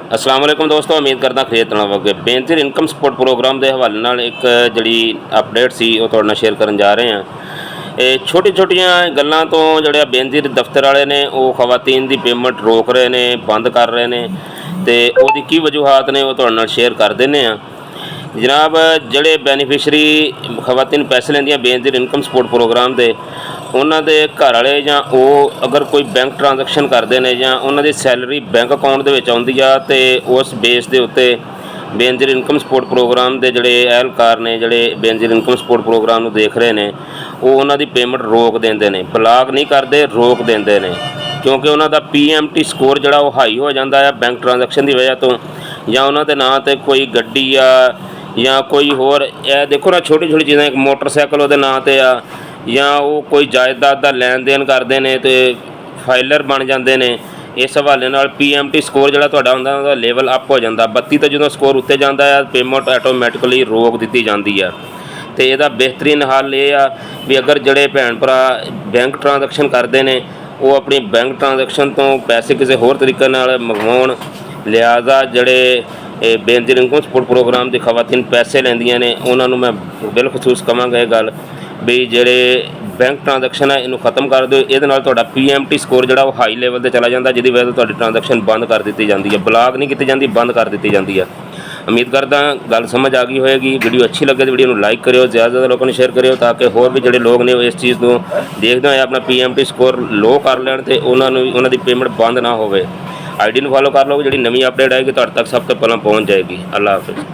अस्सलाम वालेकुम दोस्तों, उम्मीद करदा खैरियत नाल होवोगे। बेनज़ीर इनकम सपोर्ट प्रोग्राम के हवाले नाल एक जिहड़ी अपडेट सी वो तुहाडे नाल शेयर करन जा रहे हैं। ये छोटी छोटियां गल्लां तो जिहड़े बेनज़ीर दफ्तर वाले ने वो खवातीन की पेमेंट रोक रहे ने, बंद कर रहे ने ते ओहदी की वजूहात ने वो तुहाडे नाल शेयर कर दिंदे आ। जनाब, जिहड़े बेनीफिशरी खवातीन पैसे लैंदियां बेनज़ीर इनकम सपोर्ट प्रोग्राम के उन्हों के घर वाले जां वो अगर कोई बैंक ट्रांजैक्शन करते हैं जां उन्हों की सैलरी बैंक अकाउंट के आती आ तो उस बेस के उत्ते बेनज़ीर इनकम सपोर्ट प्रोग्राम के जोड़े एहलकार ने जोड़े बेनज़ीर इनकम सपोर्ट प्रोग्राम देख रहे हैं वो उन्होंने पेमेंट रोक देंगे ने, ब्लॉक नहीं करते, रोक देंगे ने, क्योंकि उन्होंने PMT स्कोर जोड़ा वो हाई हो जाता है बैंक ट्रांजैक्शन की वजह तो, या उन्होंने नाम तो कोई गड्डी या कोई होर देखो ना छोटी छोटी चीज़ें, एक मोटरसाइकिल वो नाम से आ या वो कोई जायदाद का लैन देन करते हैं तो फाइलर बन जाते हैं। इस हवाले नाल PMT स्कोर जो होंदा लेवल अप हो जाता, 32 तो जो स्कोर उत्ते जाता है पेमेंट ऑटोमैटिकली रोक दी जाती है। तो यदा बेहतरीन हल ये आ भी अगर जोड़े भैन भरा बैंक ट्रांजैक्शन करते हैं वो अपनी बैंक ट्रांजैक्शन तो पैसे किसी होर तरीके मंगवाउण, लिहाजा जोड़े बेनज़ीर इनकम सपोर्ट प्रोग्राम की खवातीन पैसे लैंदियां ने उन्होंने मैं बिलखसूस कहांगा ये गल भी जोड़े बैंक ट्रांजैक्शन है इनू खत्म कर दो। ये PMT स्कोर जो हाई लेवल पर चला जाता, जिसकी वजह से ट्रांजैक्शन बंद कर दी जाती है, ब्लॉक नहीं की जाती, बंद कर दी जाती है। उम्मीद करदा गल समझ आ गई होएगी। वीडियो अच्छी लगे तो वीडियो को लाइक करियो, ज़्यादा से ज़्यादा लोगों ने शेयर करियो ताकि होर भी जोड़े लोग ने इस चीज़ को देखते हुए अपना PMT स्कोर लो कर लैन तो उन्होंने पेमेंट बंद ना हो। ID फॉलो कर लो, जी नवी अपडेट आएगी तो तक सब तो पहला पहुँच जाएगी। अल्लाह हाफिज़।